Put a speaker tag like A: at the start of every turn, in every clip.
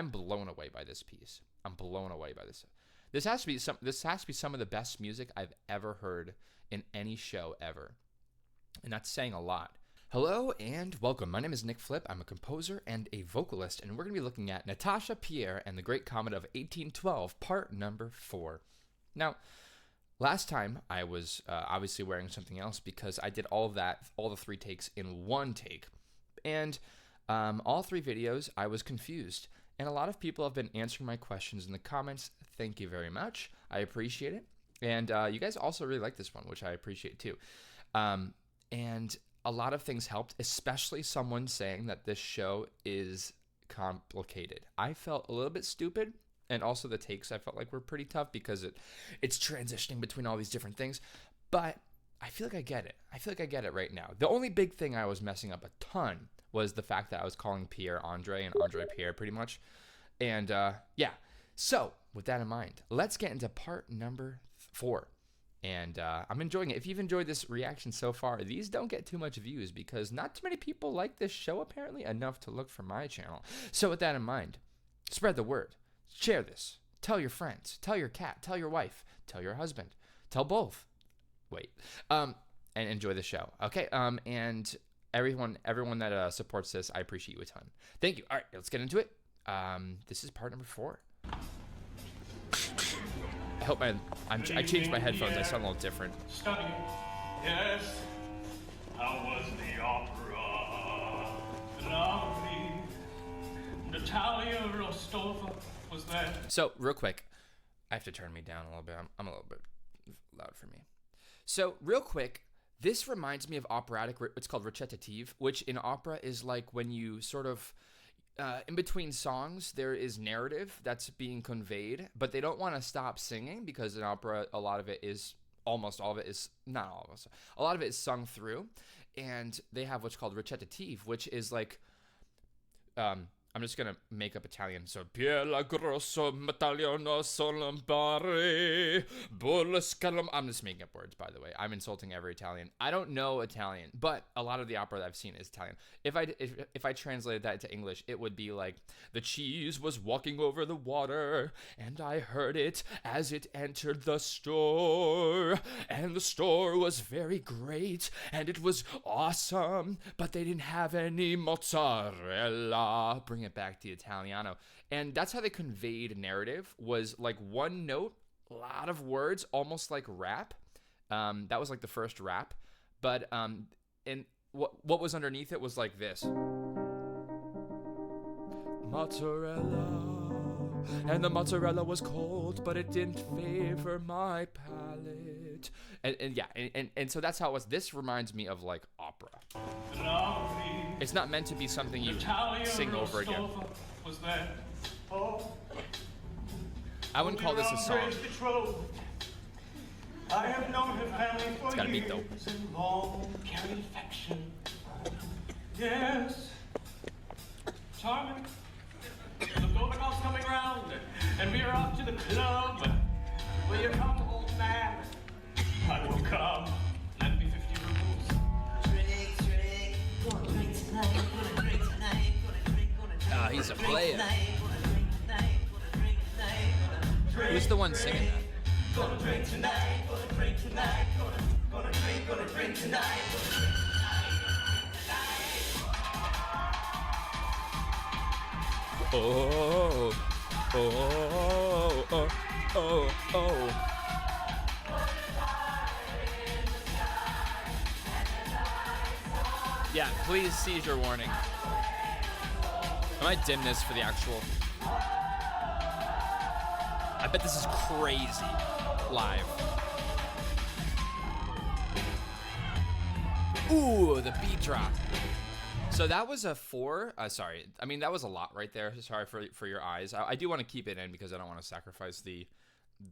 A: I'm blown away by this piece. I'm blown away by this. This has to be some of the best music I've ever heard in any show ever. And that's saying a lot. Hello and welcome. My name is Nick Flip. I'm a composer and a vocalist, and we're going to be looking at Natasha, Pierre, and the Great Comet of 1812, part number 4. Now, last time I was obviously wearing something else because I did all the 3 takes in one take. And all 3 videos, I was confused. And a lot of people have been answering my questions in the comments. Thank you very much. I appreciate it. And you guys also really like this one, which I appreciate too. And a lot of things helped, especially someone saying that this show is complicated. I felt a little bit stupid, and also the takes I felt like were pretty tough because it's transitioning between all these different things. But I feel like I get it. I feel like I get it right now. The only big thing I was messing up a ton was the fact that I was calling Pierre Andre and Andre Pierre pretty much. And yeah, so with that in mind, let's get into part number 4. And I'm enjoying it. If you've enjoyed this reaction so far, these don't get too much views because not too many people like this show, apparently, enough to look for my channel. So with that in mind, spread the word. Share this. Tell your friends. Tell your cat. Tell your wife. Tell your husband. Tell both. Wait. And enjoy the show. Okay. And everyone that supports this, I appreciate you a ton. Thank you. All right, let's get into it. This is part number 4. I hope I changed my headphones. I sound a little different.
B: Studying. Yes. How was the opera? Lovely. Natalia Rostova was there.
A: So, real quick, I have to turn me down a little bit. I'm a little bit loud for me. So, real quick, this reminds me of operatic. It's called recitative, which in opera is like when you sort of in between songs, there is narrative that's being conveyed, but they don't want to stop singing because in opera, a lot of it is sung through, and they have what's called recitative, which is like, I'm just going to make up Italian. So, Pierre la grosso metalliano solambare, bullescalum. I'm just making up words, by the way. I'm insulting every Italian. I don't know Italian, but a lot of the opera that I've seen is Italian. If I translated that to English, it would be like, the cheese was walking over the water, and I heard it as it entered the store, and the store was very great, and it was awesome, but they didn't have any mozzarella. Bring it back to Italiano. And that's how they conveyed narrative, was like one note, a lot of words, almost like rap. That was like the first rap. But and what was underneath it was like this. Mozzarella, and the mozzarella was cold, but it didn't favor my palate. And so that's how it was. This reminds me of like opera. It's not meant to be something you sing over again.
B: Was there? Oh.
A: I wouldn't call this a song.
B: I have known her family for
A: It's got a beat though.
B: years in long carried affection. Yes. Charming. The Governor's coming round, and we are off to the club. Will you come, old man? I will come. Lend me 50 rubles.
C: Drink, gonna drink tonight, gonna drink tonight, gonna drink, gonna drink.
A: He's a player.
C: Drink,
A: Who's the one singing that?
C: gonna drink tonight, gonna drink tonight, gonna drink, gonna drink tonight, gonna drink tonight.
A: Oh, oh, oh, oh, oh. Yeah, please seizure warning. I might dim this for the actual. I bet this is crazy live. Ooh, the beat drop. So that was a 4. Sorry, I mean that was a lot right there. Sorry for your eyes. I do want to keep it in because I don't want to sacrifice the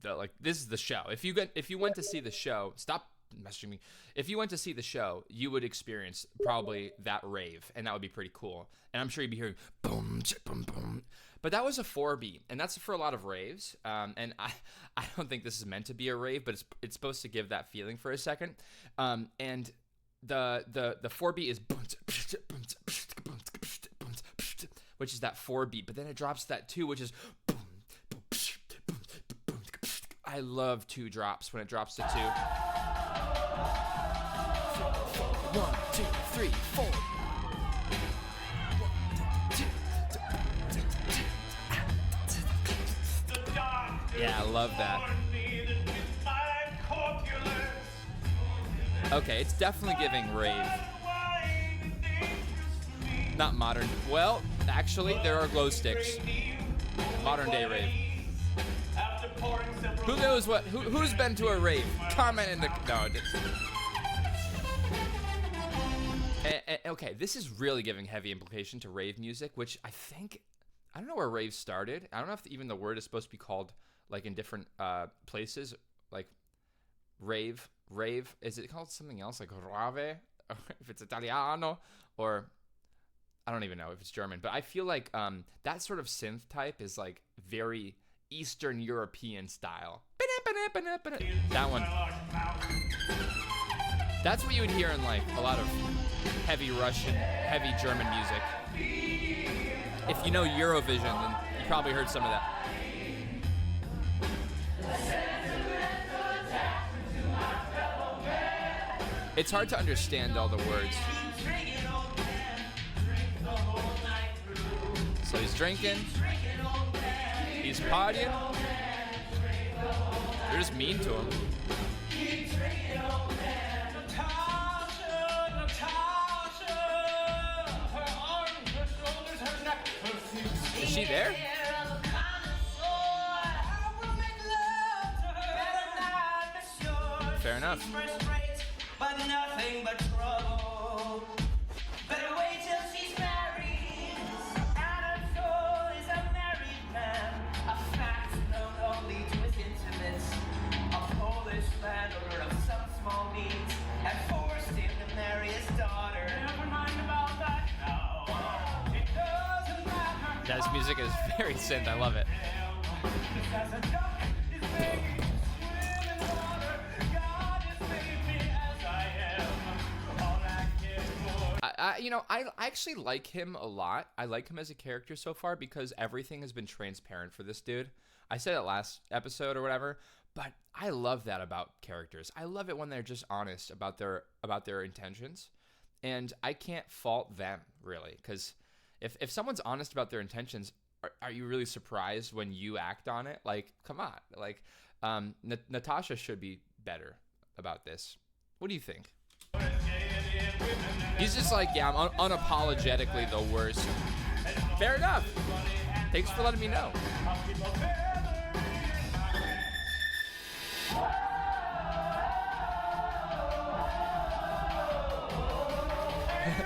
A: like. This is the show. If you went to see the show, stop messaging me. If you went to see the show, you would experience probably that rave, and that would be pretty cool. And I'm sure you'd be hearing boom, boom, boom. But that was a 4 beat, and that's for a lot of raves. And I don't think this is meant to be a rave, but it's supposed to give that feeling for a second. And the 4 beat is which is that 4 beat, but then it drops to that 2, which is boom, boom, psh, boom, boom, psh. I love 2 drops when it drops to 2. 1, 2, 3, 4. Yeah, I love that. Okay, it's definitely giving Rave. Not modern. Well, actually, there are glow sticks. Modern day Rave. Who knows what? Who's been to a rave? Comment in the no. Okay, this is really giving heavy implication to rave music, which I don't know where rave started. I don't know if even the word is supposed to be called like in different places, like rave. Is it called something else like rave? If it's Italiano, or I don't even know if it's German. But I feel like that sort of synth type is like very Eastern European style. That one. That's what you would hear in like a lot of heavy Russian, heavy German music. If you know Eurovision, then you probably heard some of that. It's hard to understand all the words. So he's drinking. He's partying. They're just mean to him. Is she there? Fair enough.
C: But nothing but trouble. Better wait till she's married. And her soul is a married man. A fact known only to his intimates. A Polish landowner of some small means. And forced him to marry his daughter. Never mind about that now. It doesn't matter.
A: That music is very synth. I love it.
C: As a duck is made to swim in water. God has made me as I am. All I care for.
A: I actually like him a lot. I like him as a character so far because everything has been transparent for this dude. I said it last episode or whatever, but I love that about characters. I love it when they're just honest about their intentions, and I can't fault them really, because if someone's honest about their intentions, are you really surprised when you act on it? Like, come on, like Natasha should be better about this. What do you think? He's just like, yeah, I'm unapologetically the worst. Fair enough. Thanks for letting me know.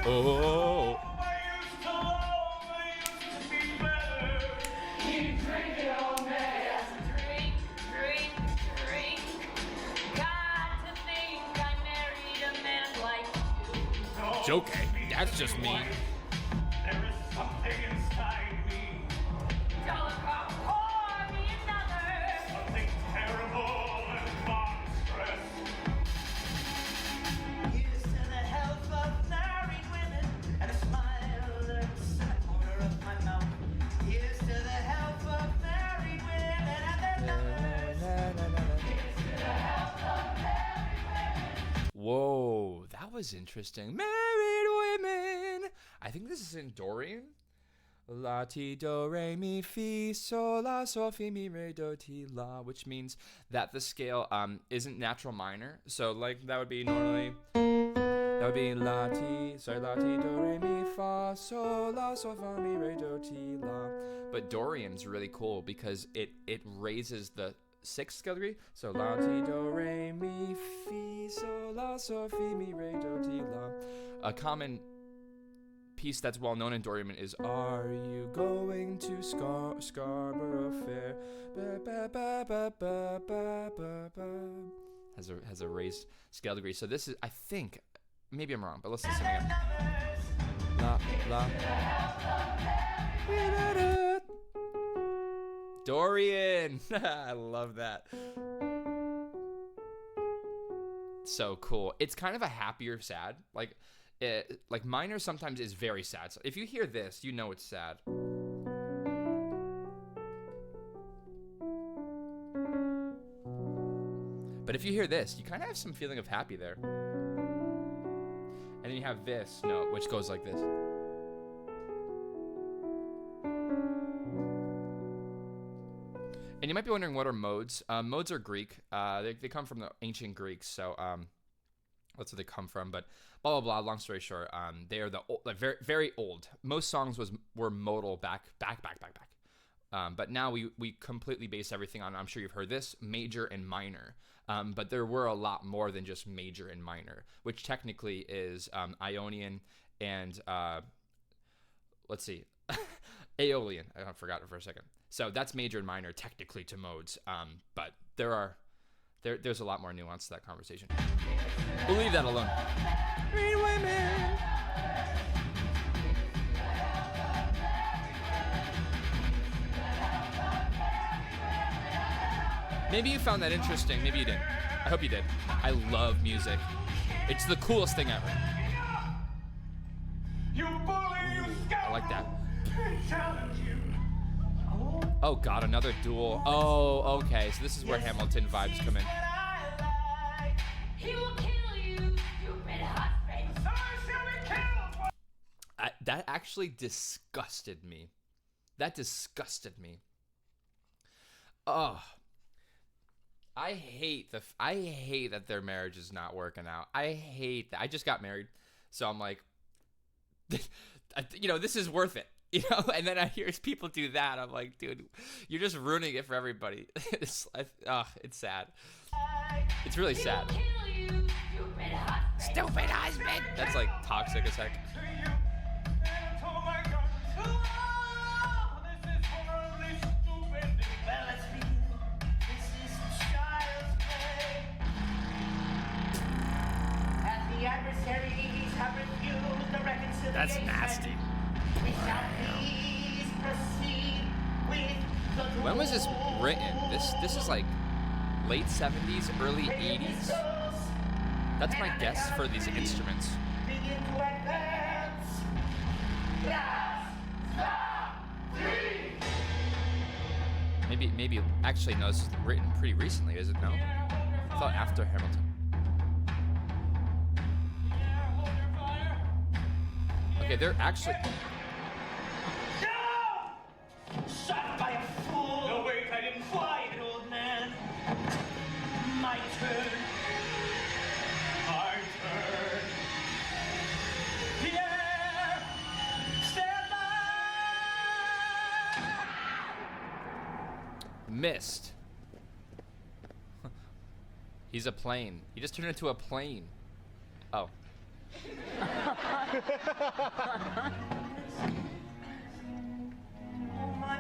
A: Oh. Okay, that's just me.
B: There is something inside me. Something terrible and monstrous.
C: Here's to the health of married women, and a smile lurks in the corner of my mouth. Here's to the health of married women and their lovers. Here's to the health of married women.
A: Whoa, that was interesting. Married women. I think this is in Dorian. La ti do re mi fi sol la sol fi mi re do ti la, which means that the scale isn't natural minor. So like that would be normally la ti do re mi fa sol la sol fa mi re do ti la. But Dorian's really cool because it raises the 6th scale degree. So la ti do re mi fi sol la sol fi mi re do ti la. A common piece that's well known in Dorian is "Are you going to Scarborough Fair?" Ba, ba, ba, ba, ba, ba, ba, ba. Has a raised scale degree. So this is, I think, maybe I'm wrong, but let's listen again. La la. Dorian. I love that. So cool. It's kind of a happier sad. Like like minor sometimes is very sad. So if you hear this, you know it's sad. But if you hear this, you kind of have some feeling of happy there. And then you have this note, which goes like this. And you might be wondering, what are modes? Modes are Greek. They come from the ancient Greeks, so that's where they come from. But blah blah blah. Long story short, they are the old, like very very old. Most songs were modal back. But now we completely base everything on, I'm sure you've heard this, major and minor. But there were a lot more than just major and minor, which technically is Ionian and let's see, Aeolian. I forgot it for a second. So that's major and minor technically to modes. But there's a lot more nuance to that conversation. We'll leave that alone. Green women. Maybe you found that interesting. Maybe you didn't. I hope you did. I love music. It's the coolest thing ever.
B: You bully, you
A: I like that.
B: challenge you.
A: Oh God, another duel. Oh, okay. So this is where Hamilton vibes come in.
C: He will kill you, stupid husband.
B: So shall we kill?
A: That actually disgusted me. That disgusted me. Oh. I hate that their marriage is not working out. I hate that. I just got married, so I'm like, this is worth it, And then I hear people do that. I'm like, dude, you're just ruining it for everybody. It's sad. It's really sad. Stupid husband. That's like toxic as heck.
B: Oh my God. Oh, this is horribly stupid.
C: Well, let's begin. This is child's play. As the adversaries have refused the reconciliation,
A: That's nasty.
C: we shall please proceed with the duel.
A: When was this written? This is like late 70s, early 80s. That's my guess for these instruments.
C: Begin to advance. Last, stop, three.
A: Maybe actually no, this is written pretty recently, is it? No, I thought after Hamilton. Okay, they're actually.
C: No! Shot by a fool.
B: No, wait, I didn't fly.
C: Quiet, old man. My turn.
B: My turn. Pierre, stand by.
A: Missed. He's a plane. He just turned into a plane. Oh.
C: Oh, my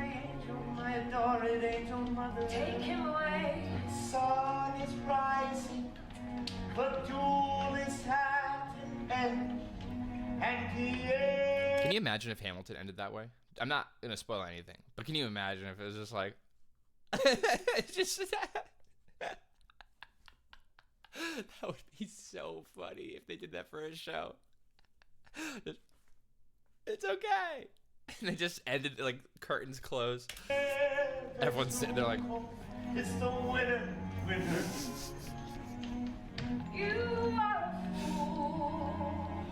C: angel, my adored angel mother. Take him away. Sun is rising. The duel is at an end. And Pierre.
A: Can you imagine if Hamilton ended that way? I'm not gonna spoil anything, but can you imagine if it was just like, just that? That would be so funny if they did that for a show. It's okay. And they just ended, like, curtains close. Everyone's sitting there like,
C: It's the winner. You are a fool.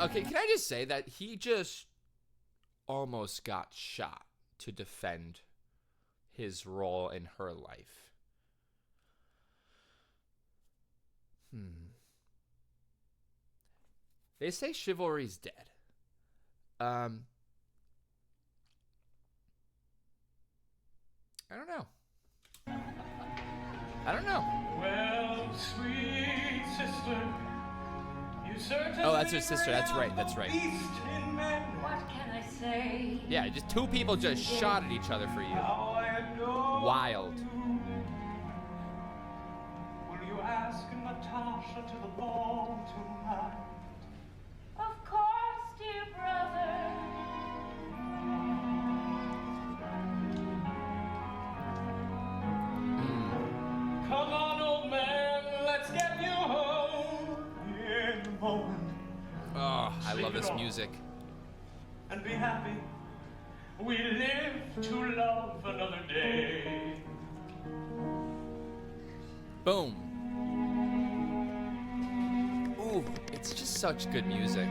A: okay, can I just say that he just almost got shot to defend his role in her life. They say chivalry's dead. I don't know.
B: Well, sweet sister, you certainly
A: Oh, that's her sister. That's right.
B: beast in men.
C: What can I say?
A: Yeah, just two people just shot at each other for you.
B: How I adore
A: Wild.
B: you. Will you ask Natasha to the ball tonight?
C: Of course, dear brother.
B: Come on, old man, let's get you home. moment.
A: Oh, I
B: Sleep
A: love
B: it
A: this
B: off
A: music.
B: And be happy. We live to love another day.
A: Boom. Ooh, it's just such good music.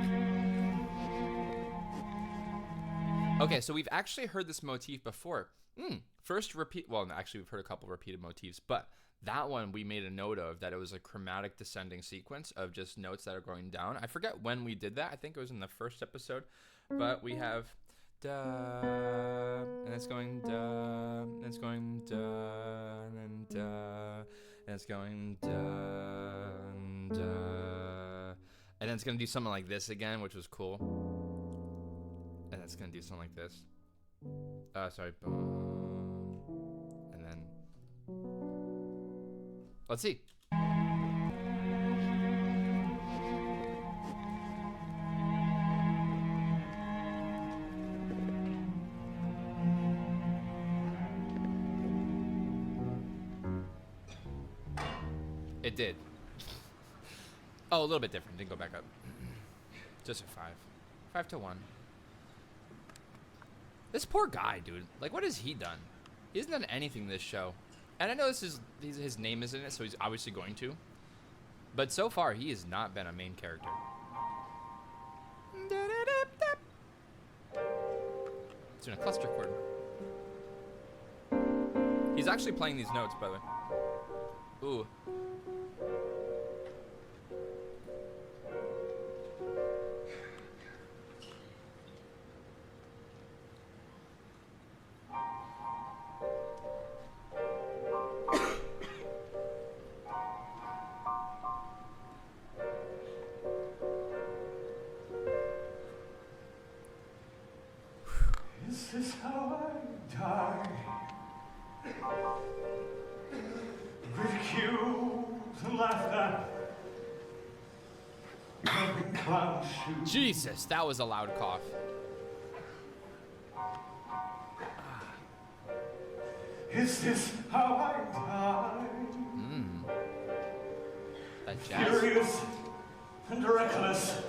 A: Okay, so we've actually heard this motif before. First repeat, well, actually we've heard a couple repeated motifs, but that one we made a note of, that it was a chromatic descending sequence of just notes that are going down. I forget when we did that. I think it was in the first episode, but we have da, and it's going da, and it's going da, and then da, and it's going da, and da, and then it's gonna do something like this again, which was cool. And it's gonna do something like this. Sorry, boom, and then let's see. It did. Oh, a little bit different. Didn't go back up. Just a 5. 5 to 1. This poor guy, dude. Like, what has he done? He hasn't done anything this show. And I know this is his name is in it, so he's obviously going to. But so far, he has not been a main character. It's doing a cluster chord. He's actually playing these notes, by the way. Ooh.
B: This is how I die. Ridiculed and laughed at. Wearing clown shoes.
A: Jesus, that was a loud cough.
B: Is this how I die?
A: That jazz.
B: Furious and reckless.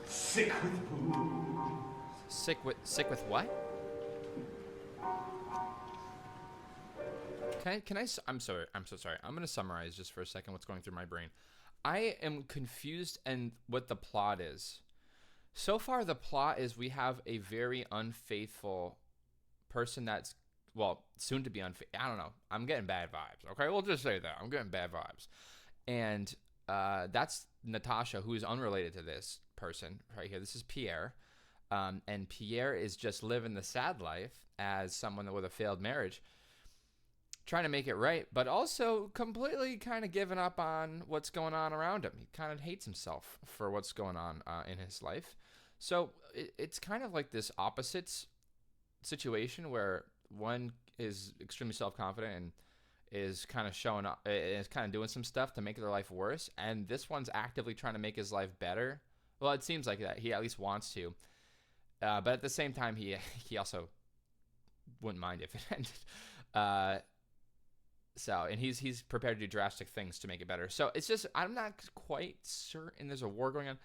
B: Sick with booze.
A: Sick with what? I'm sorry. I'm so sorry. I'm going to summarize just for a second what's going through my brain. I am confused and what the plot is. So far, the plot is we have a very unfaithful person that's, well, soon to be unfaithful. I don't know. I'm getting bad vibes. Okay, we'll just say that. I'm getting bad vibes. And that's Natasha, who is unrelated to this person right here. This is Pierre. And Pierre is just living the sad life as someone with a failed marriage, trying to make it right, but also completely kind of giving up on what's going on around him. He kind of hates himself for what's going on in his life. So it's kind of like this opposites situation where one is extremely self-confident and is kind of showing up, is kind of doing some stuff to make their life worse, and this one's actively trying to make his life better. Well, it seems like that. He at least wants to. But at the same time, he also wouldn't mind if it ended. And he's prepared to do drastic things to make it better. So it's just, I'm not quite certain. There's a war going on.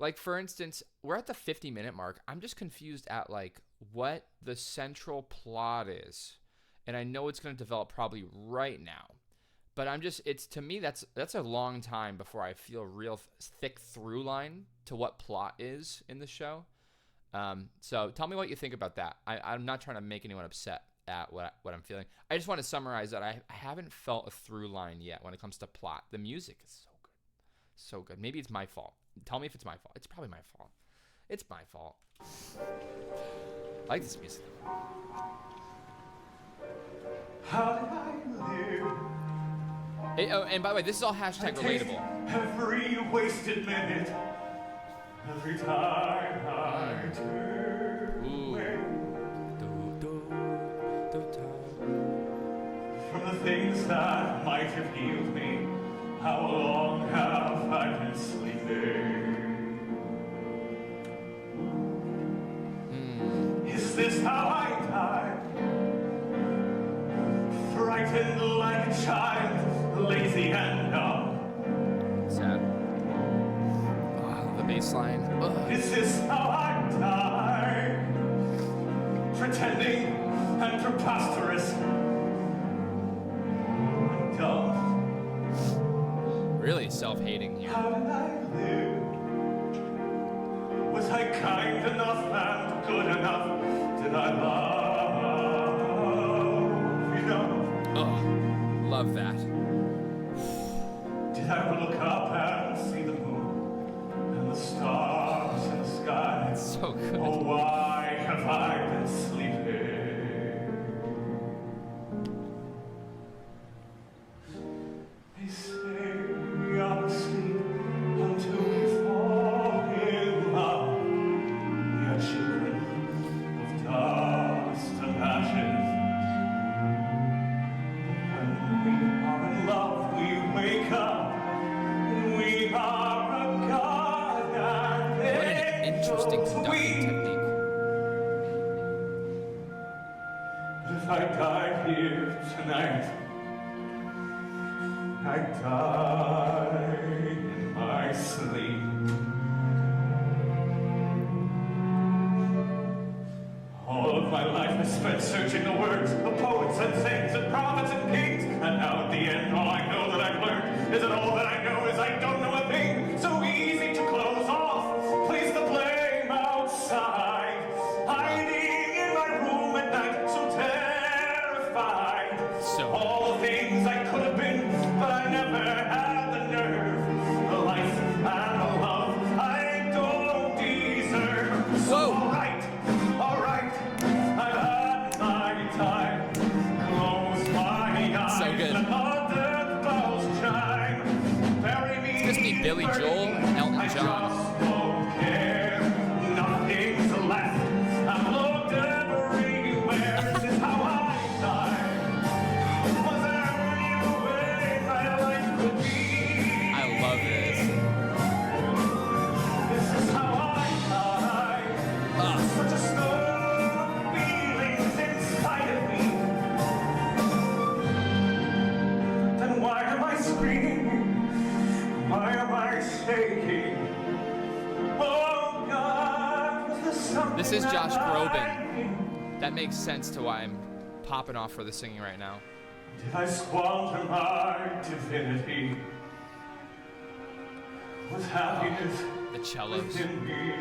A: Like, for instance, we're at the 50-minute mark. I'm just confused at, like, what the central plot is. And I know it's going to develop probably right now. But to me, that's a long time before I feel a real thick through line to what plot is in the show. So tell me what you think about that. I'm not trying to make anyone upset at what I'm feeling. I just want to summarize that I haven't felt a through line yet when it comes to plot. The music is so good. So good. Maybe it's my fault. Tell me if it's my fault. It's probably my fault. It's my fault. I like this music.
B: How did I live?
A: Hey, oh, and by the way, this is all hashtag relatable.
B: Every wasted minute, every time I turn away from the things that might have healed me. How long have I been sleeping? Is this how I die? Frightened like a child, lazy and dumb.
A: Sad. bass line. Ugh.
B: This is how I die. Pretending and preposterous. And dumb.
A: Really self-hating here.
B: How did I live? Was I kind enough and good enough? Did I love enough?
A: Oh, love that.
B: Did I ever look up and see the moon and the stars in the sky?
A: So good.
B: Oh, why have I been sleeping? They say I'm asleep until we fall in love. We are children of dust and ashes. When we are in love, we wake up. We are a god and
A: What an interesting conducting technique.
B: But if I die here tonight, I die in my sleep. All of my life I spent searching the words of poets and saints and prophets and kings. And now at the end, all I know that I've learned is that all that I know is I don't know a thing. So easy to close off, place the blame outside. Hiding in my room at night, so terrified.
A: So
B: all the things I could have been, but I never had the nerve. The life and the love I don't deserve. So
A: Whoa.
B: all right, I've had my time. Close my eyes,
A: So good.
B: let the death bells chime. Bury me,
A: It's just be Billy
B: bury
A: Joel,
B: me.
A: Elton
B: I
A: John.
B: just don't care. Nothing's left. I've looked everywhere. This is how I die. Was there any way my life could be?
A: I love this.
B: This is how I die.
A: Ah,
B: Such a storm of feelings inside of me. Then why am I screaming? Why am I shaking? Oh God, was there something
A: This is Josh
B: that
A: Groban.
B: I did?
A: that makes sense to why I'm popping off for the singing right now.
B: Did I squander my divinity? Was happiness
A: The cellos.
B: within me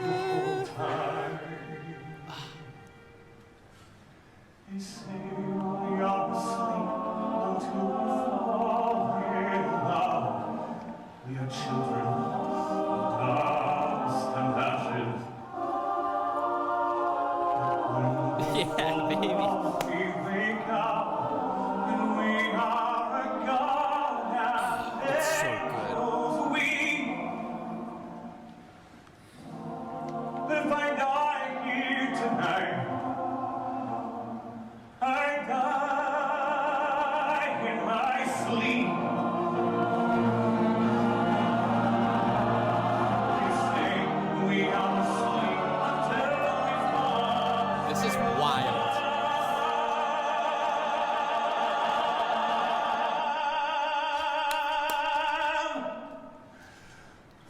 B: the whole time? They say we are asleep until we fall in love. We are children of dust and ashes.
A: Yeah, baby.
B: We wake up and we are a god and
A: It's so good.
B: echoes we. If I die here tonight, I die in my sleep. They say we are asleep until we fall.
A: This is wild.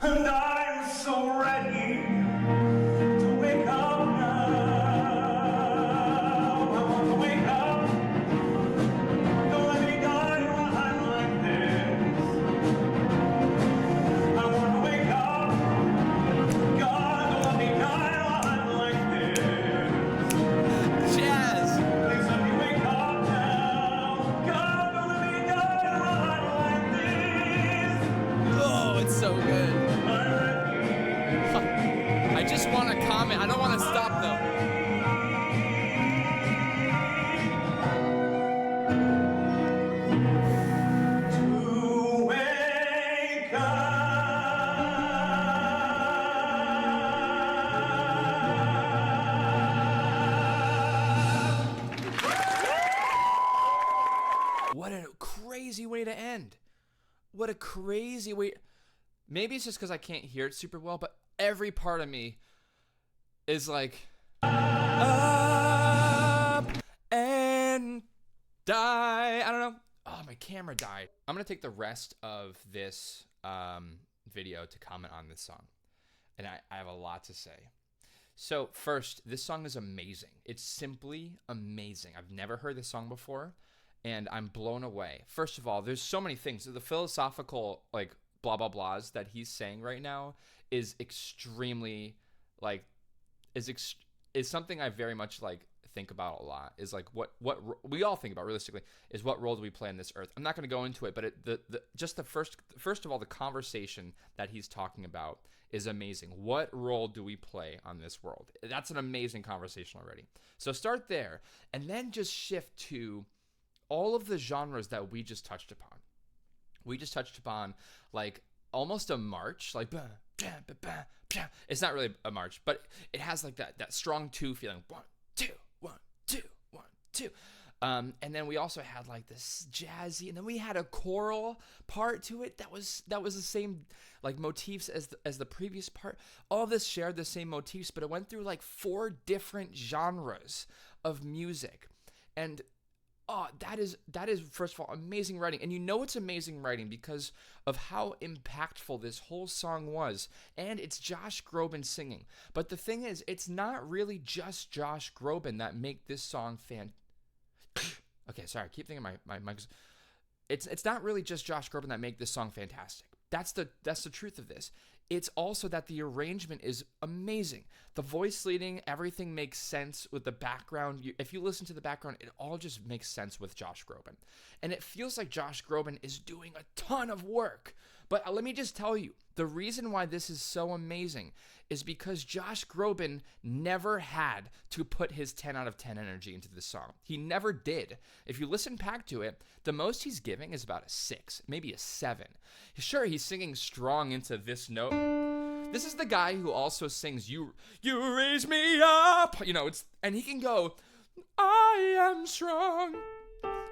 B: And I'm so ready to wake up now. I want to wake up. Don't let me die while I'm like this. I want to wake up. God, don't let me die while I'm like this.
A: Jazz.
B: Please let me wake up now. God, don't let me die while I'm like this.
A: Oh, it's so good.
B: I'm ready.
A: I just want to comment. I don't want to stop though.
B: To wake up.
A: What a crazy way to end. What a crazy way. Maybe it's just because I can't hear it super well, but every part of me is like, up and die. I don't know. Oh, my camera died. I'm going to take the rest of this video to comment on this song. and I have a lot to say. So first, this song is amazing. It's simply amazing. I've never heard this song before, and I'm blown away. First of all, there's so many things. The philosophical, like, blah, blah, blahs that he's saying right now is extremely, like, is something I very much, like, think about a lot. Is, like, what we all think about realistically is what role do we play in this earth. I'm not going to go into it, but just the first of all, the conversation that he's talking about is amazing. What role do we play on this world? That's an amazing conversation already. So start there, and then just shift to all of the genres that we just touched upon. We just touched upon, like, almost a march, like, bah, bah, bah, bah, bah. It's not really a march, but it has, like, that strong two feeling. 1, 2, 1, 2, 1, 2. And then we also had, like, this jazzy, and then we had a choral part to it that was the same, like, motifs as the previous part. All of this shared the same motifs, but it went through, like, 4 different genres of music. And that is first of all amazing writing. And you know it's amazing writing because of how impactful this whole song was. And it's Josh Groban singing. But the thing is, it's not really just Josh Groban that make this song Okay, sorry, I keep thinking my mic's. It's not really just Josh Groban that make this song fantastic. That's the truth of this. It's also that the arrangement is amazing. The voice leading, everything makes sense with the background. If you listen to the background, it all just makes sense with Josh Groban. And it feels like Josh Groban is doing a ton of work. But let me just tell you, the reason why this is so amazing is because Josh Groban never had to put his 10 out of 10 energy into this song. He never did. If you listen back to it, the most he's giving is about a 6, maybe a 7. Sure, he's singing strong into this note. This is the guy who also sings "You Raise Me Up," and he can go, "I am strong,"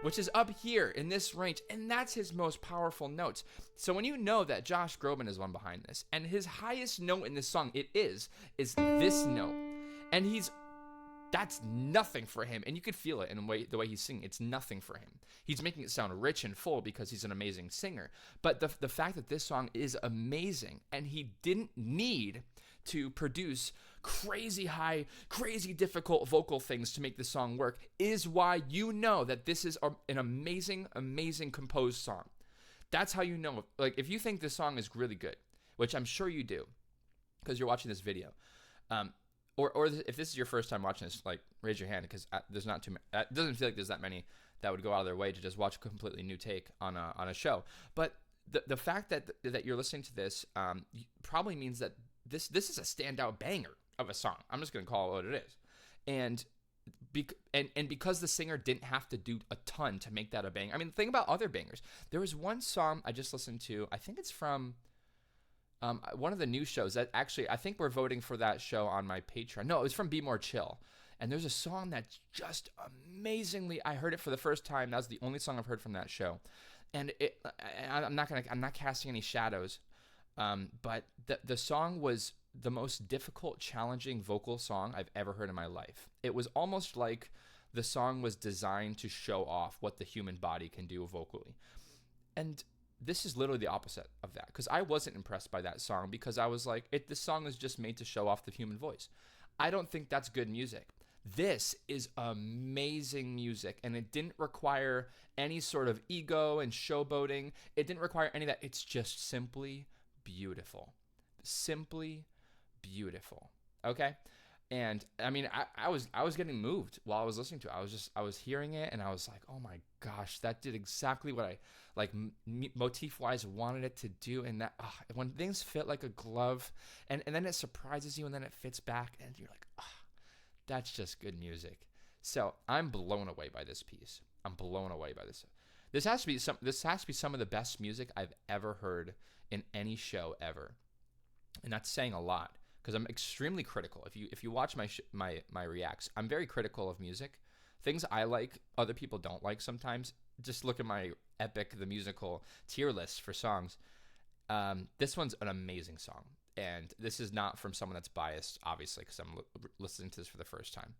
A: which is up here in this range, and that's his most powerful notes. So when you know that Josh Groban is one behind this, and his highest note in this song, is this note, and that's nothing for him, and you could feel it in the way he's singing. It's nothing for him. He's making it sound rich and full because he's an amazing singer. But the fact that this song is amazing, and he didn't need to produce crazy high, crazy difficult vocal things to make the song work, is why you know that this is an amazing, amazing composed song. That's how you know. Like, if you think this song is really good, which I'm sure you do, because you're watching this video, or if this is your first time watching this, like, raise your hand, because there's not too many. It doesn't feel like there's that many that would go out of their way to just watch a completely new take on a show. But the fact that you're listening to this probably means that this is a standout banger of a song. I'm just gonna call it what it is, and because the singer didn't have to do a ton to make that a banger. I mean, think about other bangers. There was one song I just listened to. I think it's from one of the new shows that actually, I think we're voting for that show on my Patreon. No, it was from Be More Chill. And there's a song that's just amazingly, I heard it for the first time. That was the only song I've heard from that show. And I'm not casting any shadows. But the song was the most difficult, challenging vocal song I've ever heard in my life. It was almost like the song was designed to show off what the human body can do vocally. And this is literally the opposite of that, because I wasn't impressed by that song, because I was like, this song is just made to show off the human voice. I don't think that's good music. This is amazing music, and it didn't require any sort of ego and showboating. It didn't require any of that. It's just simply beautiful. Simply beautiful. Okay? And I mean, I was getting moved while I was listening to it. I was hearing it, and I was like, oh my gosh, that did exactly what I, like, motif wise wanted it to do. And that when things fit like a glove, and then it surprises you, and then it fits back, and you're like, that's just good music. So I'm blown away by this piece. I'm blown away by this. This has to be some of the best music I've ever heard in any show ever, and that's saying a lot. Because I'm extremely critical. If you watch my reacts, I'm very critical of music. Things I like, other people don't like sometimes. Just look at my Epic the Musical tier list for songs. This one's an amazing song. And this is not from someone that's biased, obviously, because I'm listening to this for the first time.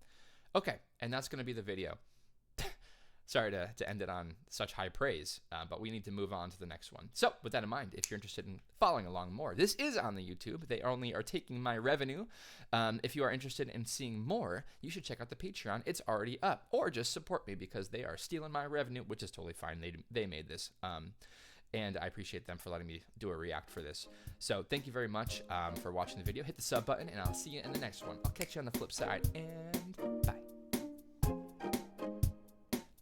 A: Okay, and that's going to be the video. Sorry to end it on such high praise, but we need to move on to the next one. So with that in mind, if you're interested in following along more, this is on the YouTube. They only are taking my revenue. If you are interested in seeing more, you should check out the Patreon. It's already up. Or just support me because they are stealing my revenue, which is totally fine. They made this. And I appreciate them for letting me do a react for this. So thank you very much for watching the video. Hit the sub button, and I'll see you in the next one. I'll catch you on the flip side, and bye.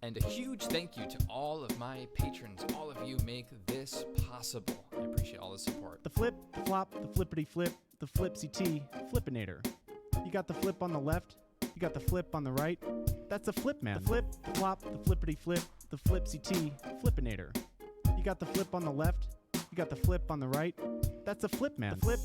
A: And a huge thank you to all of my patrons. All of you make this possible. I appreciate all the support.
D: The flip, the flop, the flippity flip, the flipsy T, flippinator. You got the flip on the left, you got the flip on the right. That's a flip, man. The flip, the flop, the flippity flip, the flipsy T, flippinator. You got the flip on the left, you got the flip on the right. That's a flip, man. The flip,